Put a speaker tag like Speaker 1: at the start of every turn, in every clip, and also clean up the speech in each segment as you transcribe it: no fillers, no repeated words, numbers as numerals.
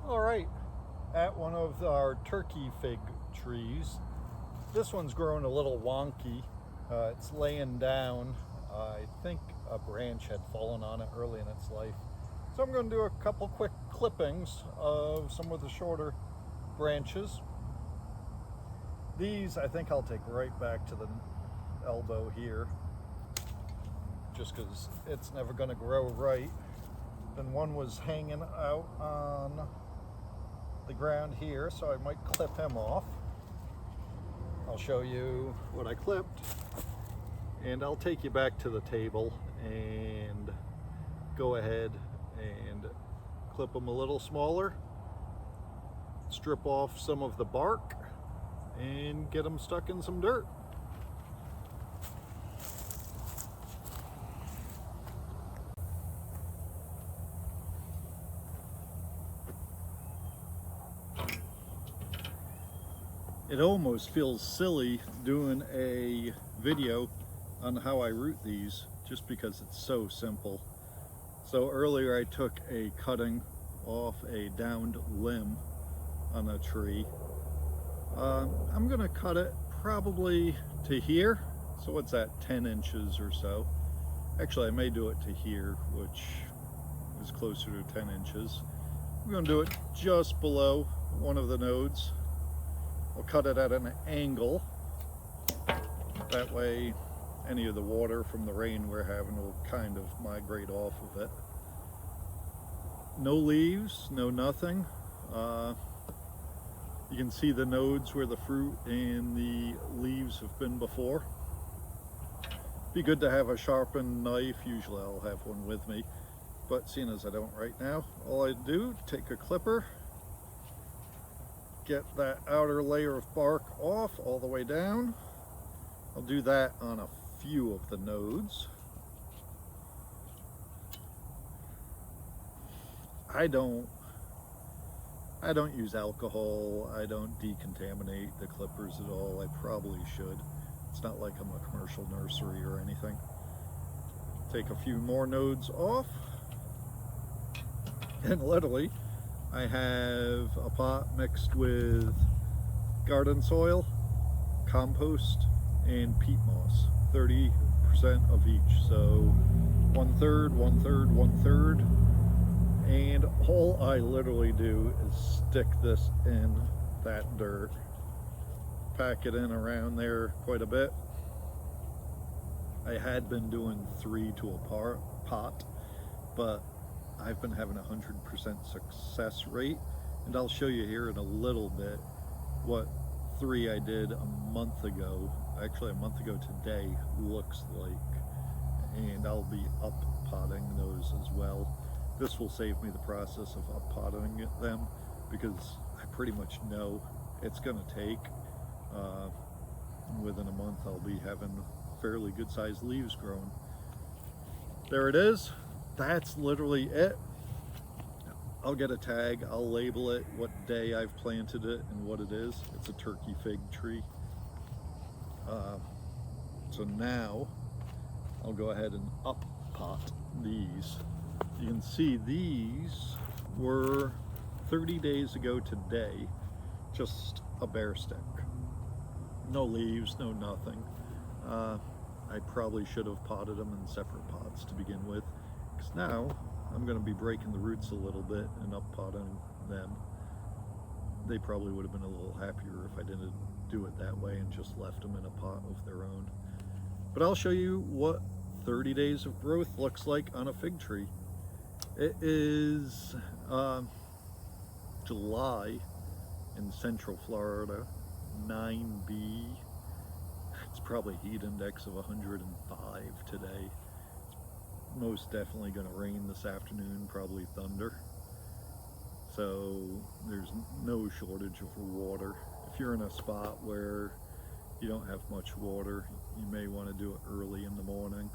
Speaker 1: All right, at one of our turkey fig trees. This one's growing a little wonky. It's laying down. I think a branch had fallen on it early in its life. So I'm going to do a couple quick clippings of some of the shorter branches. These I think I'll take right back to the elbow here, just because it's never going to grow right. Then one was hanging out on the ground here, so I might clip him off. I'll show you what I clipped, and I'll take you back to the table and go ahead and clip them a little smaller, strip off some of the bark, and get them stuck in some dirt. It almost feels silly doing a video on how I root these, just because it's so simple. So earlier I took a cutting off a downed limb on a tree. I'm gonna cut it probably to here. So what's that, 10 inches or so? Actually, I may do it to here, which is closer to 10 inches. I'm gonna do it just below one of the nodes. I'll cut it at an angle. That way any of the water from the rain we're having will kind of migrate off of it. No leaves, no nothing. You can see the nodes where the fruit and the leaves have been before. Be good to have a sharpened knife. Usually I'll have one with me, but seeing as I don't right now, all I do, take a clipper, get that outer layer of bark off all the way down. I'll do that on a few of the nodes. I don't use alcohol. I don't decontaminate the clippers at all. I probably should. It's not like I'm a commercial nursery or anything. Take a few more nodes off, and literally I have a pot mixed with garden soil, compost, and peat moss, 30% of each. So 1/3, 1/3, 1/3. And all I literally do is stick this in that dirt, pack it in around there quite a bit. I had been doing 3 to a pot, but I've been having 100% success rate, and I'll show you here in a little bit what 3 I did a month ago, actually a month ago today, looks like. And I'll be up potting those as well. This will save me the process of up potting them, because I pretty much know it's going to take within a month I'll be having fairly good sized leaves growing. There it is. That's literally it. I'll get a tag, I'll label it, what day I've planted it and what it is. It's a turkey fig tree. So now I'll go ahead and up pot these. You can see these were 30 days ago today, just a bare stick. No leaves, no nothing. I probably should have potted them in separate pots to begin with, because now I'm going to be breaking the roots a little bit and up potting them. They probably would have been a little happier if I didn't do it that way and just left them in a pot of their own. But I'll show you what 30 days of growth looks like on a fig tree. It is July in Central Florida, 9B. It's probably heat index of 105 today. It's most definitely going to rain this afternoon, probably thunder. So there's no shortage of water. If you're in a spot where you don't have much water, you may want to do it early in the morning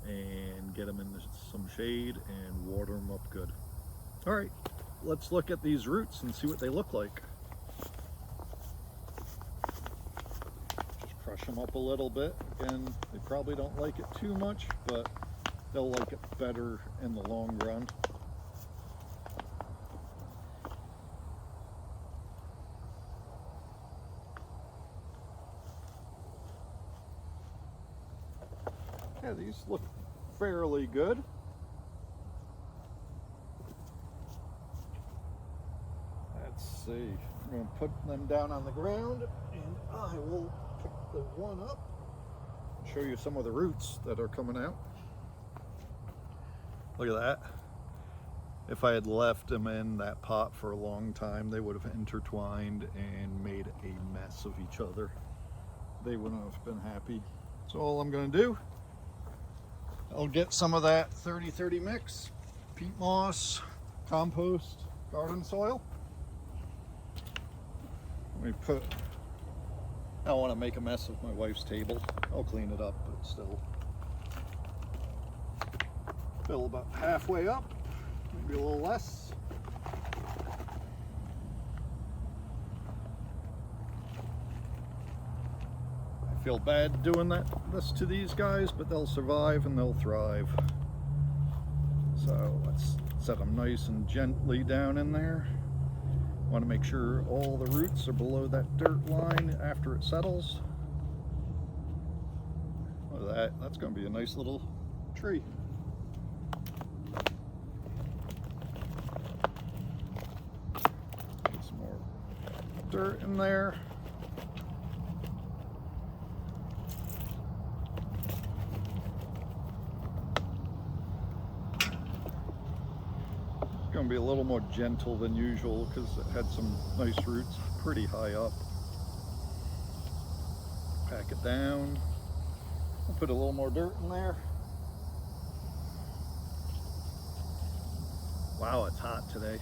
Speaker 1: and get them into some shade and water them up good. All right, let's look at these roots and see what they look like. Just crush them up a little bit. Again, they probably don't like it too much, but they'll like it better in the long run. Yeah, these look fairly good. Let's see. I'm going to put them down on the ground, and I will pick the one up and show you some of the roots that are coming out. Look at that. If I had left them in that pot for a long time, they would have intertwined and made a mess of each other. They wouldn't have been happy. So all I'm going to do, I'll get some of that 30-30 mix, peat moss, compost, garden soil. Let me put, I don't want to make a mess of my wife's table. I'll clean it up, but still. Fill about halfway up. Maybe a little less. I feel bad doing this to these guys, but they'll survive and they'll thrive. So let's set them nice and gently down in there. Want to make sure all the roots are below that dirt line after it settles. Look at that. That's going to be a nice little tree. Dirt in there. It's going to be a little more gentle than usual because it had some nice roots pretty high up. Pack it down. I'll put a little more dirt in there. Wow, it's hot today.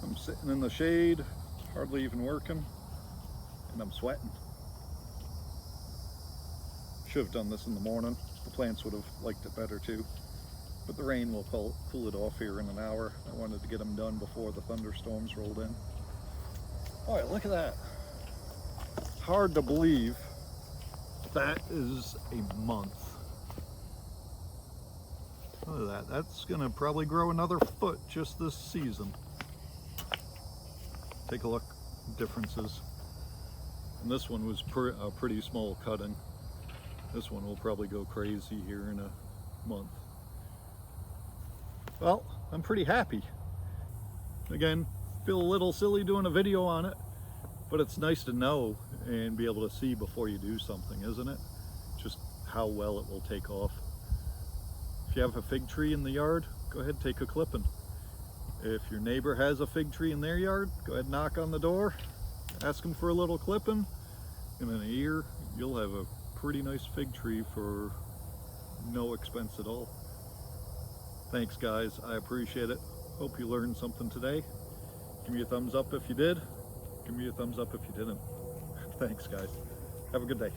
Speaker 1: I'm sitting in the shade, hardly even working, and I'm sweating. Should have done this in the morning. The plants would have liked it better too. But the rain will cool it off here in an hour. I wanted to get them done before the thunderstorms rolled in. All right, look at that. Hard to believe that is a month. Look at that. That's gonna probably grow another foot just this season. Take a look, differences. And this one was a pretty small cutting. This one will probably go crazy here in a month. Well, I'm pretty happy. Again, feel a little silly doing a video on it, but it's nice to know and be able to see before you do something, isn't it? Just how well it will take off. If you have a fig tree in the yard, go ahead, take a clipping. If your neighbor has a fig tree in their yard, go ahead and knock on the door, ask them for a little clipping, and in a year, you'll have a pretty nice fig tree for no expense at all. Thanks guys, I appreciate it. Hope you learned something today. Give me a thumbs up if you did. Give me a thumbs up if you didn't. Thanks guys. Have a good day.